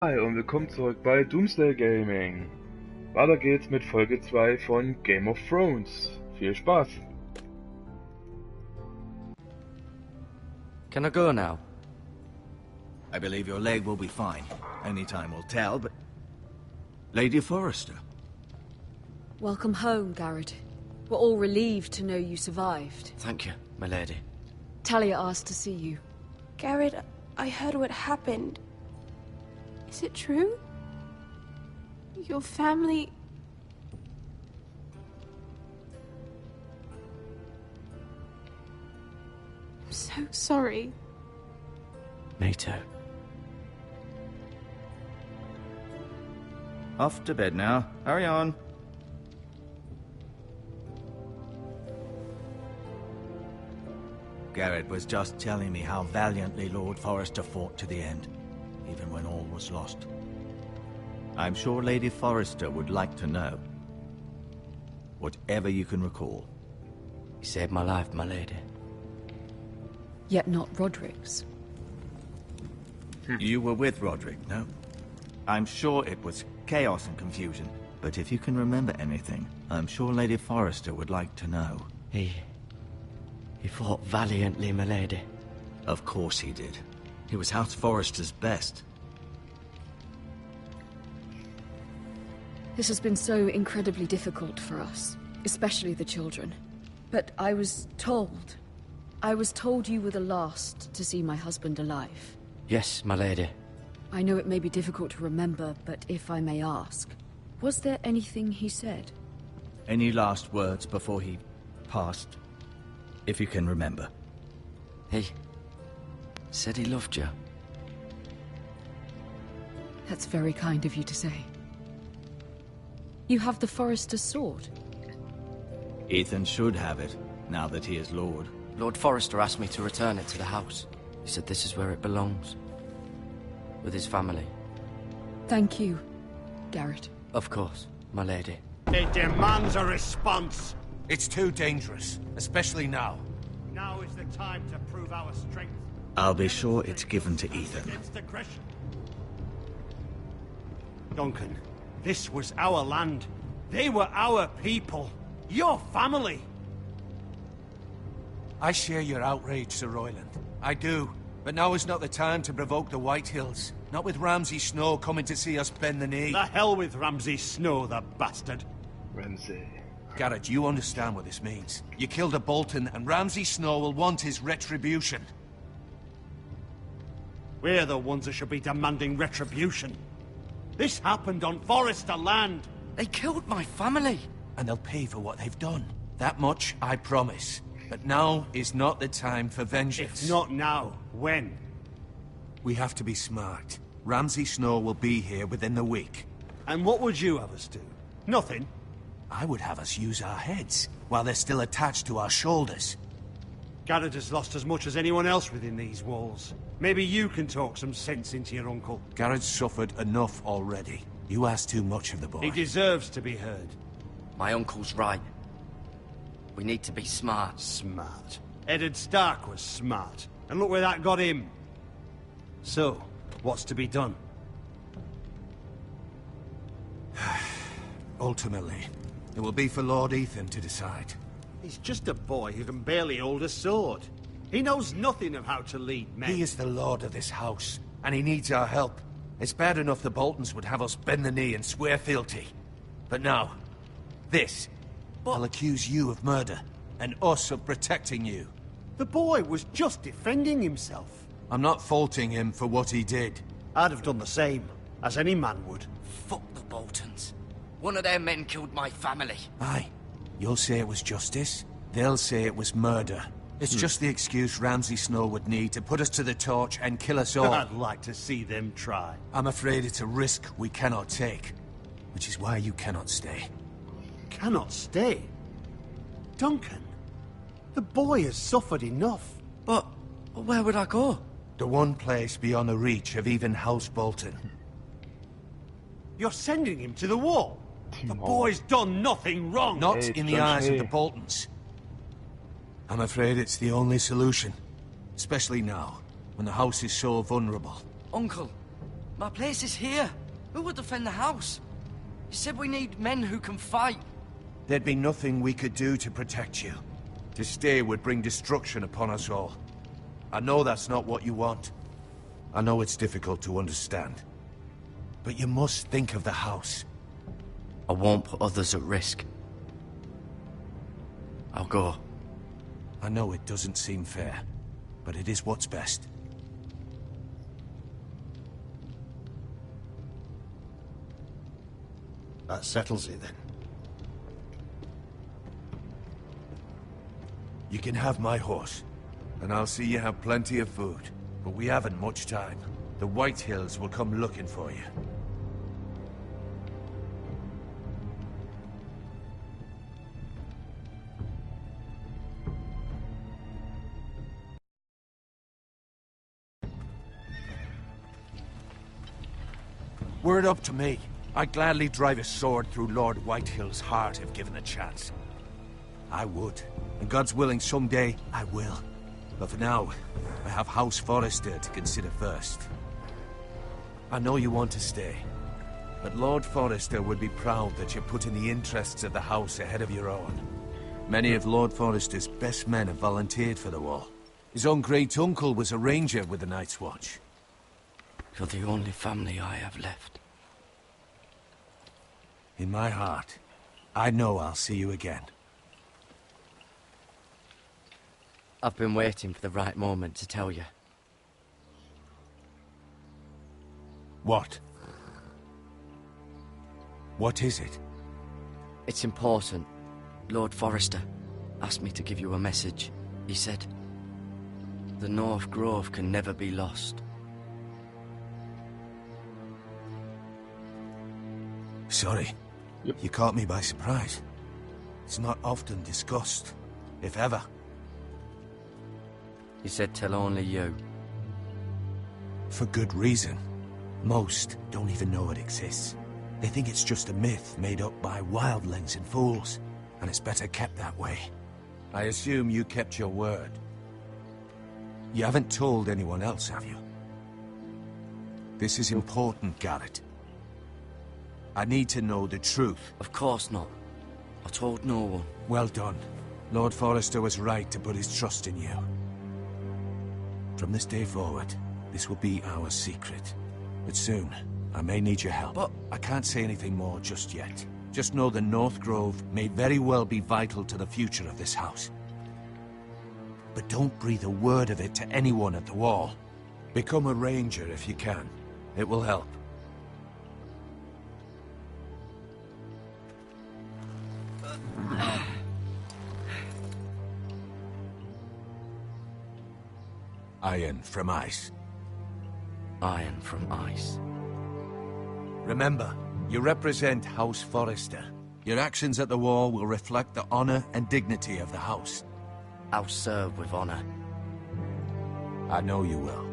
Hi und willkommen zurück bei Doomsday Gaming. Weiter geht's mit Folge 2 von Game of Thrones. Viel Spaß! Can I go now? I believe your leg will be fine. Only time will tell, but... Lady Forrester. Welcome home, Garrett. We're all relieved to know you survived. Thank you, my lady. Talia asked to see you. Garrett, I heard what happened. Is it true? Your family... I'm so sorry. Me too. Off to bed now. Hurry on. Garrett was just telling me how valiantly Lord Forrester fought to the end, even when all was lost. I'm sure Lady Forrester would like to know. Whatever you can recall. You saved my life, my lady. Yet not Roderick's. You were with Roderick, no? I'm sure it was chaos and confusion, but if you can remember anything, I'm sure Lady Forrester would like to know. He fought valiantly, my lady. Of course he did. He was House Forrester's best. This has been so incredibly difficult for us, especially the children. But I was told you were the last to see my husband alive. Yes, my lady. I know it may be difficult to remember, but if I may ask, was there anything he said? Any last words before he passed? If you can remember. He said he loved you. That's very kind of you to say. You have the Forrester's sword. Ethan should have it, now that he is Lord. Lord Forrester asked me to return it to the house. He said this is where it belongs. With his family. Thank you, Garrett. Of course, my lady. It demands a response. It's too dangerous, especially now. Now is the time to prove our strength. I'll be sure it's given to Ethan. Against aggression. Duncan, this was our land. They were our people. Your family. I share your outrage, Sir Royland. I do. But now is not the time to provoke the Whitehills. Not with Ramsay Snow coming to see us bend the knee. The hell with Ramsay Snow, the bastard. Ramsay. Garrett, you understand what this means. You killed a Bolton, and Ramsay Snow will want his retribution. We're the ones that should be demanding retribution. This happened on Forrester land. They killed my family. And they'll pay for what they've done. That much, I promise. But now is not the time for vengeance. If not now, when? We have to be smart. Ramsay Snow will be here within the week. And what would you have us do? Nothing. I would have us use our heads, while they're still attached to our shoulders. Garrett has lost as much as anyone else within these walls. Maybe you can talk some sense into your uncle. Garrett's suffered enough already. You ask too much of the boy. He deserves to be heard. My uncle's right. We need to be smart. Smart. Eddard Stark was smart. And look where that got him. So, what's to be done? Ultimately, it will be for Lord Ethan to decide. He's just a boy who can barely hold a sword. He knows nothing of how to lead men. He is the lord of this house, and he needs our help. It's bad enough the Boltons would have us bend the knee and swear fealty. But now, this. I'll accuse you of murder, and us of protecting you. The boy was just defending himself. I'm not faulting him for what he did. I'd have done the same, as any man would. Fuck the Boltons. One of their men killed my family. Aye. You'll say it was justice. They'll say it was murder. It's just the excuse Ramsay Snow would need to put us to the torch and kill us all. I'd like to see them try. I'm afraid it's a risk we cannot take. Which is why you cannot stay. Cannot stay? Duncan, the boy has suffered enough. But where would I go? The one place beyond the reach of even House Bolton. You're sending him to the wall? The boy's done nothing wrong. Not Hey, in the Judge eyes of Hay. the Boltons. I'm afraid it's the only solution. Especially now, when the house is so vulnerable. Uncle, My place is here. Who will defend the house? You said we need men who can fight. There'd be nothing we could do to protect you. To stay would bring destruction upon us all. I know that's not what you want. I know it's difficult to understand. But you must think of the house. I won't put others at risk. I'll go. I know it doesn't seem fair, but it is what's best. That settles it then. You can have my horse, and I'll see you have plenty of food. But we haven't much time. The White Hills will come looking for you. Were it up to me, I'd gladly drive a sword through Lord Whitehill's heart if given the chance. I would. And God's willing, someday I will. But for now, I have House Forrester to consider first. I know you want to stay, but Lord Forrester would be proud that you're putting the interests of the house ahead of your own. Many of Lord Forrester's best men have volunteered for the war. His own great-uncle was a ranger with the Night's Watch. You're the only family I have left. In my heart, I know I'll see you again. I've been waiting for the right moment to tell you. What? What is it? It's important. Lord Forrester asked me to give you a message. He said, the North Grove can never be lost. Sorry. Yep. You caught me by surprise. It's not often discussed, if ever. He said tell only you. For good reason. Most don't even know it exists. They think it's just a myth made up by wildlings and fools, and it's better kept that way. I assume you kept your word. You haven't told anyone else, have you? This is important, Garrett. I need to know the truth. Of course not. I told no one. Well done. Lord Forrester was right to put his trust in you. From this day forward, this will be our secret. But soon, I may need your help. But I can't say anything more just yet. Just know the North Grove may very well be vital to the future of this house. But don't breathe a word of it to anyone at the Wall. Become a ranger if you can. It will help. Iron from ice. Iron from ice. Remember, you represent House Forrester. Your actions at the war will reflect the honor and dignity of the house. I'll serve with honor. I know you will.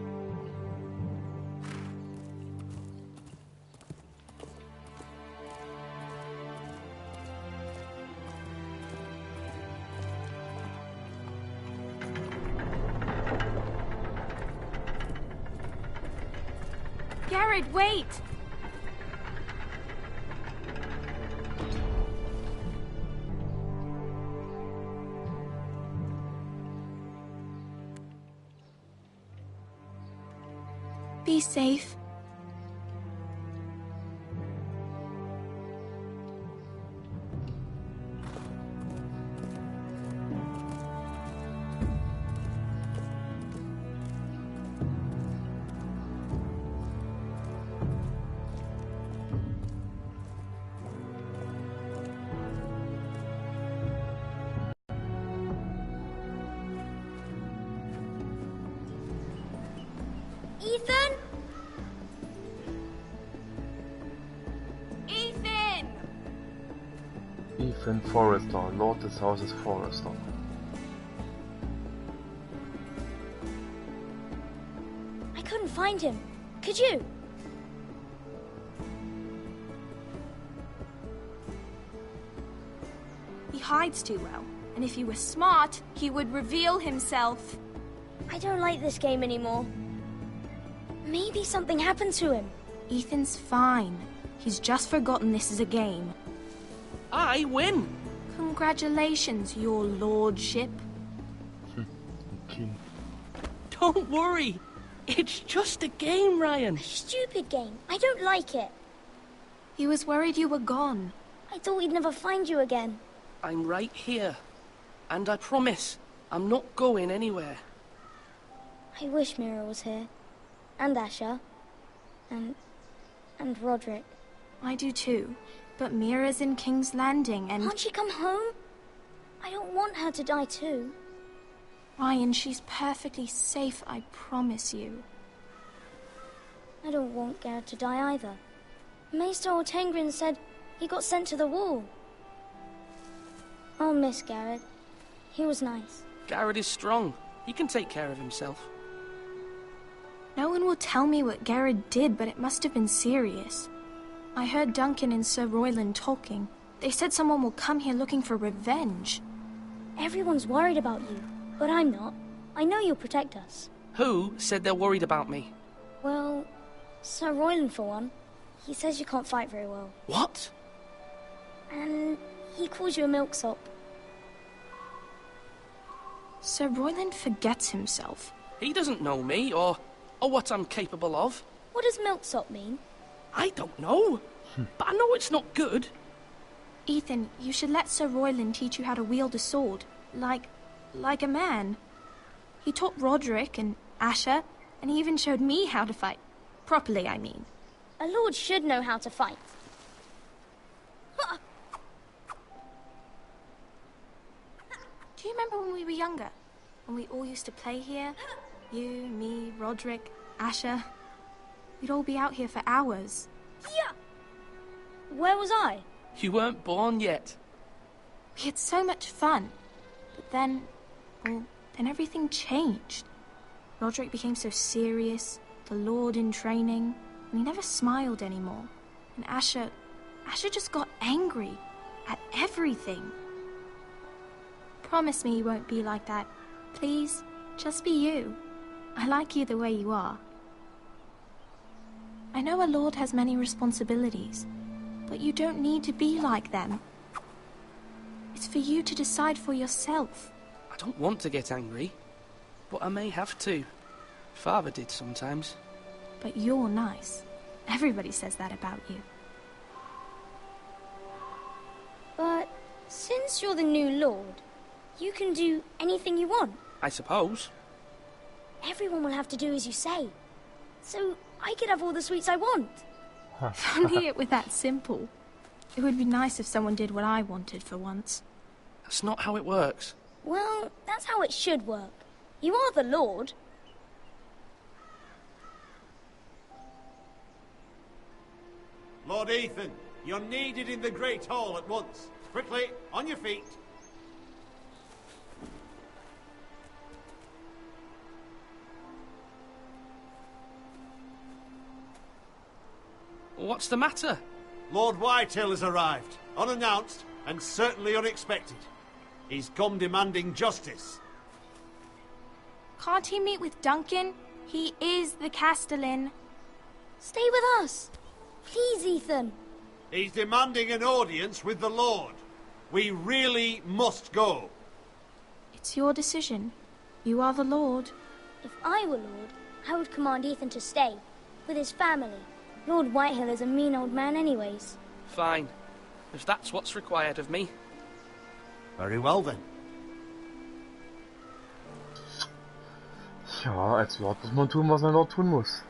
Garrett, wait! Be safe. Ethan? Ethan! Ethan Forrester, Lord des Hauses Forrester. I couldn't find him. Could you? He hides too well, and if he were smart, he would reveal himself. I don't like this game anymore. Maybe something happened to him. Ethan's fine. He's just forgotten this is a game. I win! Congratulations, your lordship. Kind. Don't worry. It's just a game, Ryan. Stupid game. I don't like it. He was worried you were gone. I thought we'd never find you again. I'm right here. And I promise, I'm not going anywhere. I wish Mira was here. And Asher. And Roderick. I do too. But Mira's in King's Landing and... Can't she come home? I don't want her to die too. Ryan, she's perfectly safe, I promise you. I don't want Garrett to die either. Maester Ortengrin said he got sent to the wall. I'll miss Garrett. He was nice. Garrett is strong. He can take care of himself. No one will tell me what Garrett did, but it must have been serious. I heard Duncan and Sir Royland talking. They said someone will come here looking for revenge. Everyone's worried about you, but I'm not. I know you'll protect us. Who said they're worried about me? Well, Sir Royland for one. He says you can't fight very well. What? And he calls you a milksop. Sir Royland forgets himself. He doesn't know me, or what I'm capable of. What does milksop mean? I don't know, but I know it's not good. Ethan, you should let Sir Royland teach you how to wield a sword. Like a man. He taught Roderick and Asher, and he even showed me how to fight. Properly, I mean. A lord should know how to fight. Do you remember when we were younger? When we all used to play here? You, me, Roderick, Asher. We'd all be out here for hours. Yeah. Where was I? You weren't born yet. We had so much fun. But then everything changed. Roderick became so serious, the Lord in training, and he never smiled anymore. And Asher just got angry at everything. Promise me you won't be like that. Please, just be you. I like you the way you are. I know a lord has many responsibilities, but you don't need to be like them. It's for you to decide for yourself. I don't want to get angry, but I may have to. Father did sometimes. But you're nice. Everybody says that about you. But since you're the new lord, you can do anything you want. I suppose. Everyone will have to do as you say. So I could have all the sweets I want. If only it were that simple. It would be nice if someone did what I wanted for once. That's not how it works. Well, that's how it should work. You are the lord. Lord Ethan, you're needed in the Great Hall at once. Quickly, on your feet. What's the matter? Lord Whitehill has arrived, unannounced and certainly unexpected. He's come demanding justice. Can't he meet with Duncan? He is the Castellan. Stay with us. Please, Ethan. He's demanding an audience with the Lord. We really must go. It's your decision. You are the Lord. If I were lord, I would command Ethan to stay, with his family. Lord Whitehill is a mean old man anyways. Fine. If that's what's required of me. Very well then. Ja, als Lord muss man tun, was ein Lord tun muss.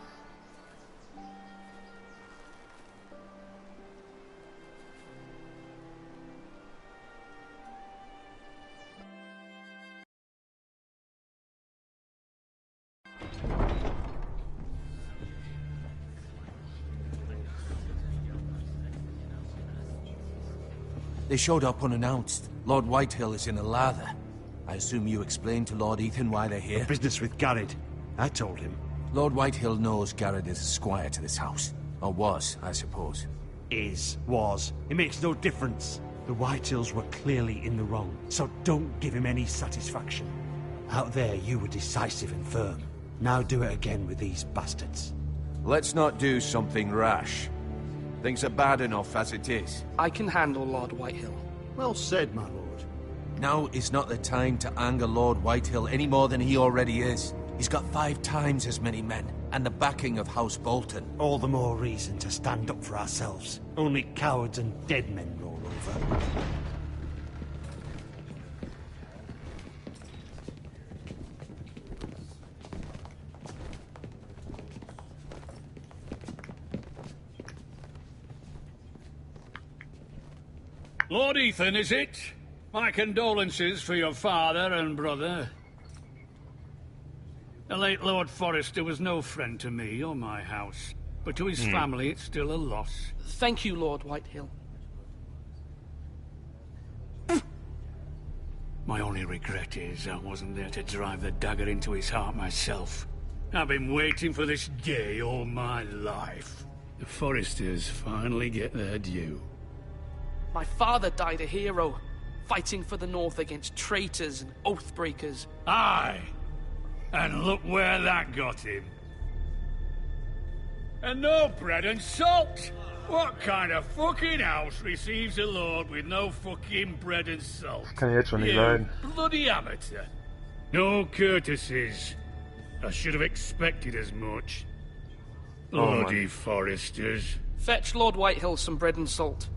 They showed up unannounced. Lord Whitehill is in a lather. I assume you explained to Lord Ethan why they're here? Business with Garrett. I told him. Lord Whitehill knows Garrett is a squire to this house. Or was, I suppose. Was. It makes no difference. The Whitehills were clearly in the wrong, so don't give him any satisfaction. Out there, you were decisive and firm. Now do it again with these bastards. Let's not do something rash. Things are bad enough as it is. I can handle Lord Whitehill. Well said, my lord. Now is not the time to anger Lord Whitehill any more than he already is. He's got 5 times as many men, and the backing of House Bolton. All the more reason to stand up for ourselves. Only cowards and dead men roll over. Lord Ethan, is it? My condolences for your father and brother. The late Lord Forrester was no friend to me or my house, but to his family it's still a loss. Thank you, Lord Whitehill. My only regret is I wasn't there to drive the dagger into his heart myself. I've been waiting for this day all my life. The Forresters finally get their due. My father died a hero, fighting for the North against traitors and oathbreakers. Aye! And look where that got him. And no bread and salt! What kind of fucking house receives a lord with no fucking bread and salt? Kann ich jetzt schon nicht You leiden. bloody amateur. No courtesies. I should have expected as much. Bloody Forresters. Fetch Lord Whitehill some bread and salt.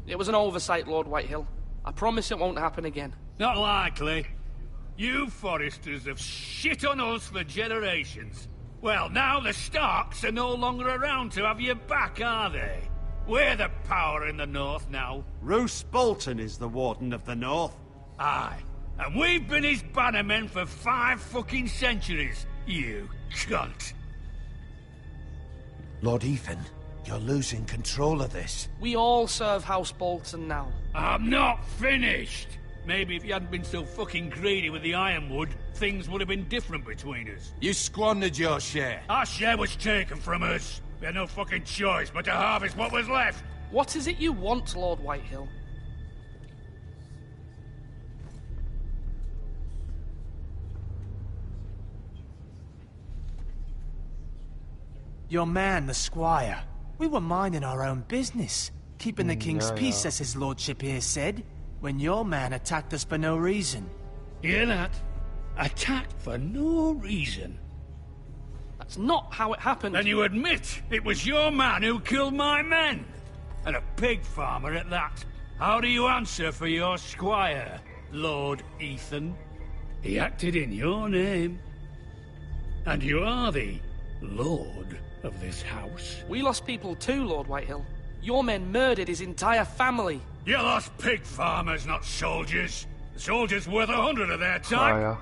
It was an oversight, Lord Whitehill. I promise it won't happen again. Not likely. You Forresters have shit on us for generations. Well, now the Starks are no longer around to have your back, are they? We're the power in the North now. Roose Bolton is the Warden of the North. Aye. And we've been his bannermen for 5 fucking centuries, you cunt. Lord Ethan, you're losing control of this. We all serve House Bolton now. I'm not finished. Maybe if you hadn't been so fucking greedy with the ironwood, things would have been different between us. You squandered your share. Our share was taken from us. We had no fucking choice but to harvest what was left. What is it you want, Lord Whitehill? Your man, the squire. We were minding our own business, keeping the king's peace, as his lordship here said, when your man attacked us for no reason. Hear that? Attacked for no reason. That's not how it happened. Then you admit it was your man who killed my men. And a pig farmer at that. How do you answer for your squire, Lord Ethan? He acted in your name. And you are the lord of this house. We lost people too, Lord Whitehill. Your men murdered his entire family. You lost pig farmers, not soldiers. The soldiers worth 100 of their time. Ah ja.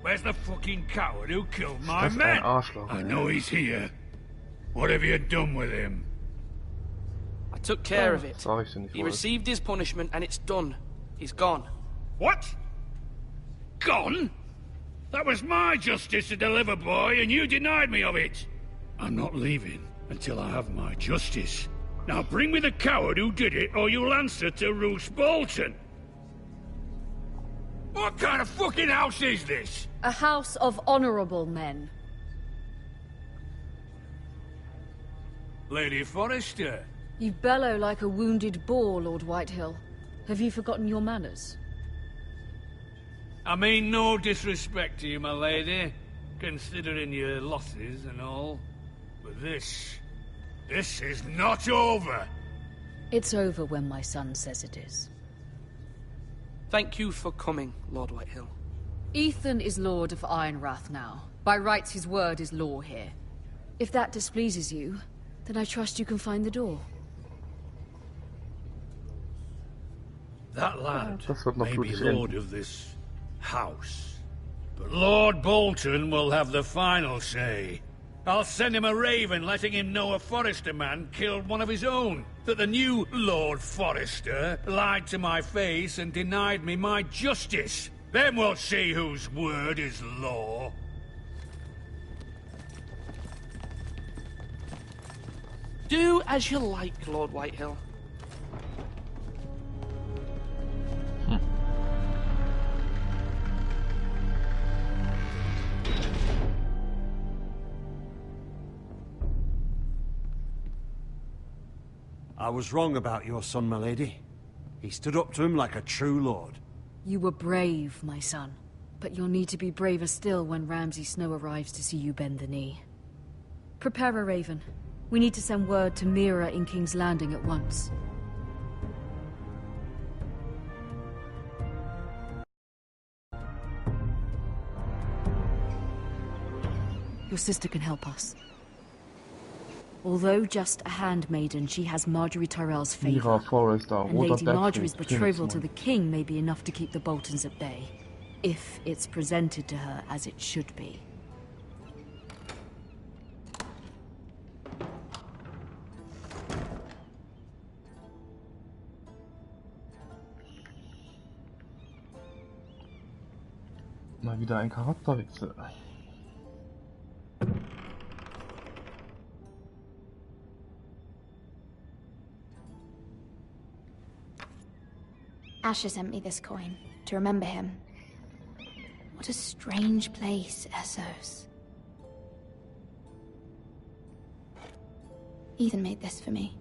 Where's the fucking coward who killed my Das ist men? ein Arschloch. I know he's here. What have you done with him? I took care of it. Sag ich dir nicht, He wo ist. received his punishment and it's done. He's gone. What? Gone? That was my justice to deliver, boy, and you denied me of it. I'm not leaving until I have my justice. Now bring me the coward who did it, or you'll answer to Roose Bolton. What kind of fucking house is this? A house of honorable men. Lady Forrester. You bellow like a wounded boar, Lord Whitehill. Have you forgotten your manners? I mean no disrespect to you, my lady, considering your losses and all. But this is not over. It's over when my son says it is. Thank you for coming, Lord Whitehill. Ethan is Lord of Ironrath now. By rights, his word is law here. If that displeases you, then I trust you can find the door. That lad Das wird noch may be blutig lord enden. of this house, but Lord Bolton will have the final say. I'll send him a raven letting him know a Forrester man killed one of his own. That the new Lord Forrester lied to my face and denied me my justice. Then we'll see whose word is law. Do as you like, Lord Whitehill. I was wrong about your son, my lady. He stood up to him like a true lord. You were brave, my son. But you'll need to be braver still when Ramsay Snow arrives to see you bend the knee. Prepare a raven. We need to send word to Mira in King's Landing at once. Your sister can help us. Although just a handmaiden, she has Marjorie Tyrell's favor. Mira Forrester, And Lady Marjorie's betrothal to the king may be enough to keep the Boltons at bay. If it's presented to her as it should be. Mal wieder ein Charakterwechsel. Asher sent me this coin to remember him. What a strange place, Essos. Ethan made this for me.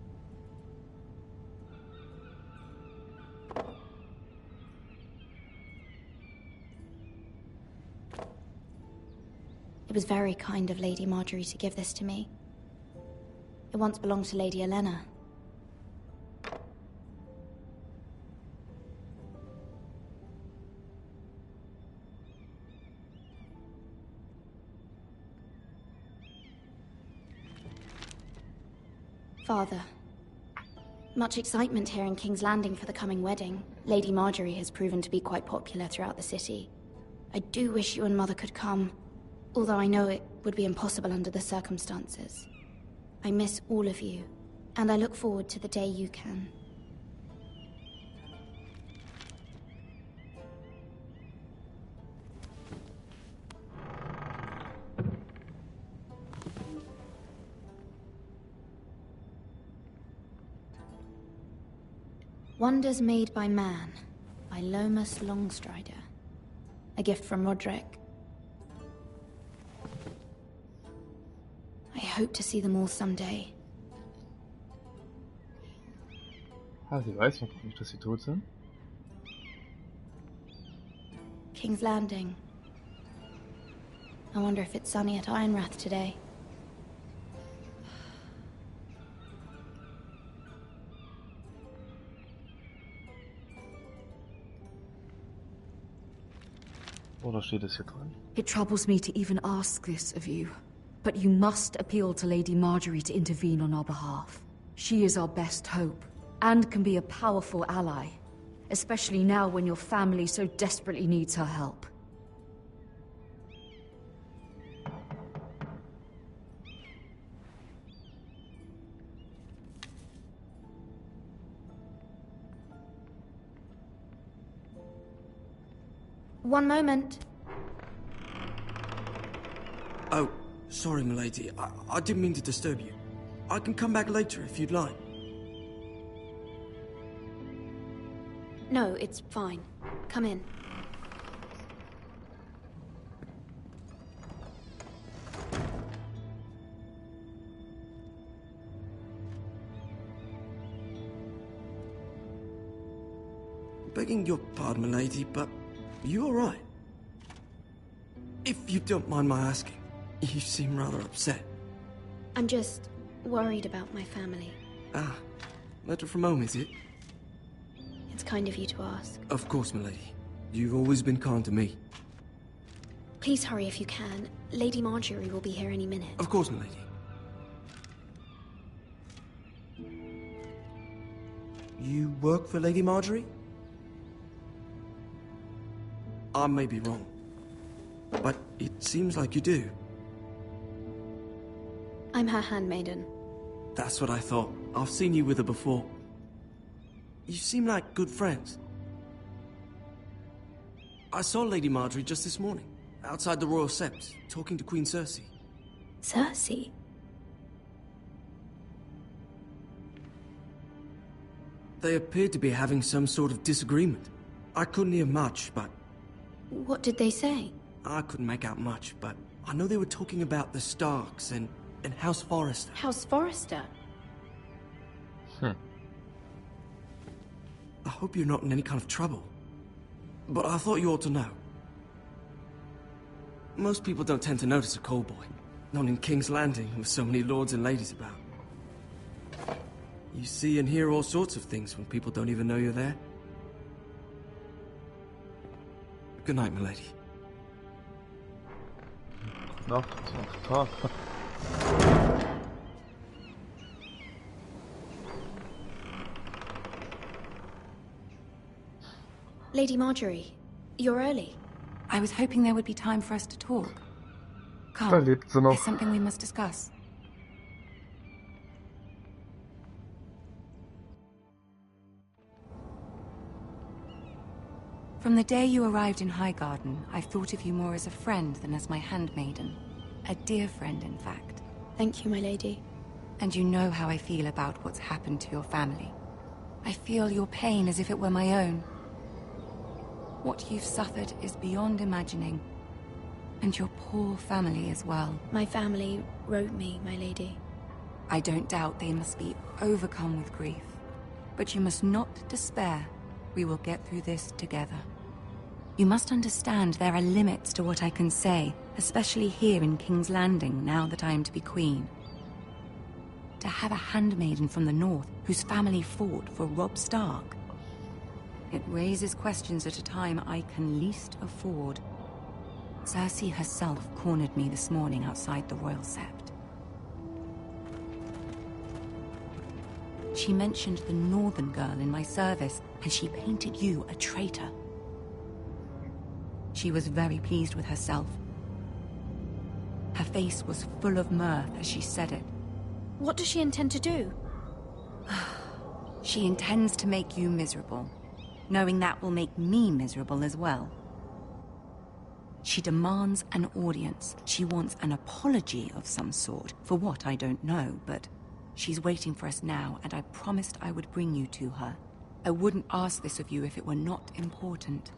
It was very kind of Lady Marjorie to give this to me. It once belonged to Lady Elena. Father, much excitement here in King's Landing for the coming wedding. Lady Marjorie has proven to be quite popular throughout the city. I do wish you and Mother could come, although I know it would be impossible under the circumstances. I miss all of you, and I look forward to the day you can. Wonders Made by Man, by Lomas Longstrider. A gift from Roderick. I hope to see them all someday. Ah, sie weiß noch nicht, dass sie tot sind. King's Landing. I wonder if it's sunny at Ironrath today. Oder steht es hier drin? It troubles me to even ask this of you, but you must appeal to Lady Marjorie to intervene on our behalf. She is our best hope, and can be a powerful ally, especially now when your family so desperately needs her help. One moment. Oh, sorry, milady. I didn't mean to disturb you. I can come back later if you'd like. No, it's fine. Come in. Begging your pardon, milady, but you all right? If you don't mind my asking, you seem rather upset. I'm just worried about my family. Ah, letter from home, is it? It's kind of you to ask. Of course, milady. You've always been kind to me. Please hurry if you can. Lady Marjorie will be here any minute. Of course, milady. You work for Lady Marjorie? I may be wrong, but it seems like you do. I'm her handmaiden. That's what I thought. I've seen you with her before. You seem like good friends. I saw Lady Marjorie just this morning, outside the Royal Sept, talking to Queen Cersei. Cersei? They appeared to be having some sort of disagreement. I couldn't hear much, but... What did they say? I couldn't make out much, but I know they were talking about the Starks and House Forrester. House Forrester? I hope you're not in any kind of trouble. But I thought you ought to know. Most people don't tend to notice a callboy. Not in King's Landing, with so many lords and ladies about. You see and hear all sorts of things when people don't even know you're there. Good night, milady. Nacht, Tag. Lady Marjorie, you're early. I was hoping there would be time for us to talk. Da Come, lebt sie noch. there's something we must discuss. From the day you arrived in Highgarden, I've thought of you more as a friend than as my handmaiden. A dear friend, in fact. Thank you, my lady. And you know how I feel about what's happened to your family. I feel your pain as if it were my own. What you've suffered is beyond imagining. And your poor family as well. My family wrote me, my lady. I don't doubt they must be overcome with grief. But you must not despair. We will get through this together. You must understand there are limits to what I can say, especially here in King's Landing, now that I am to be queen. To have a handmaiden from the north whose family fought for Robb Stark. It raises questions at a time I can least afford. Cersei herself cornered me this morning outside the Royal Sept. She mentioned the northern girl in my service, and she painted you a traitor. She was very pleased with herself. Her face was full of mirth as she said it. What does she intend to do? She intends to make you miserable, knowing that will make me miserable as well. She demands an audience. She wants an apology of some sort, for what I don't know, but she's waiting for us now, and I promised I would bring you to her. I wouldn't ask this of you if it were not important.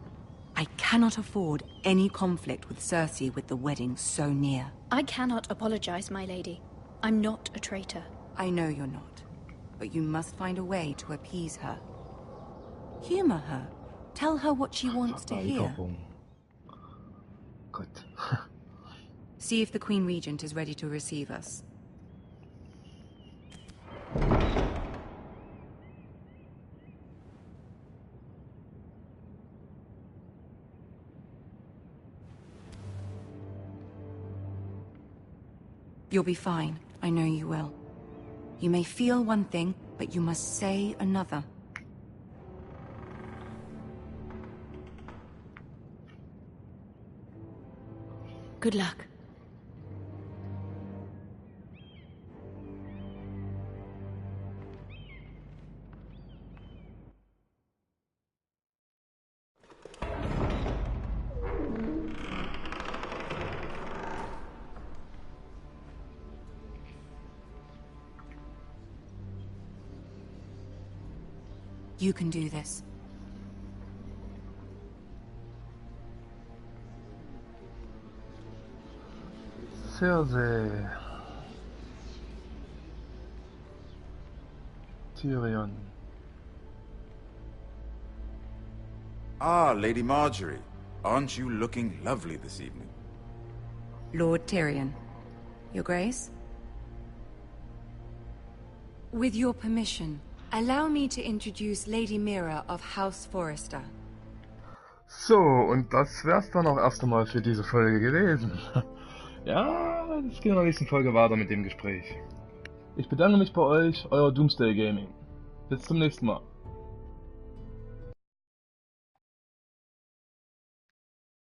I cannot afford any conflict with Cersei with the wedding so near. I cannot apologize, my lady. I'm not a traitor. I know you're not, but you must find a way to appease her. Humor her. Tell her what she wants to hear. Good. See if the Queen Regent is ready to receive us. You'll be fine. I know you will. You may feel one thing, but you must say another. Good luck. You can do this. Cersei. Tyrion. Ah, Lady Marjorie. Aren't you looking lovely this evening? Lord Tyrion. Your Grace? With your permission, allow me to introduce Lady Mira of House Forrester. So, und das wär's dann auch erst einmal für diese Folge gewesen. Ja, es geht in der nächsten Folge weiter mit dem Gespräch. Ich bedanke mich bei euch, euer Doomsday Gaming. Bis zum nächsten Mal.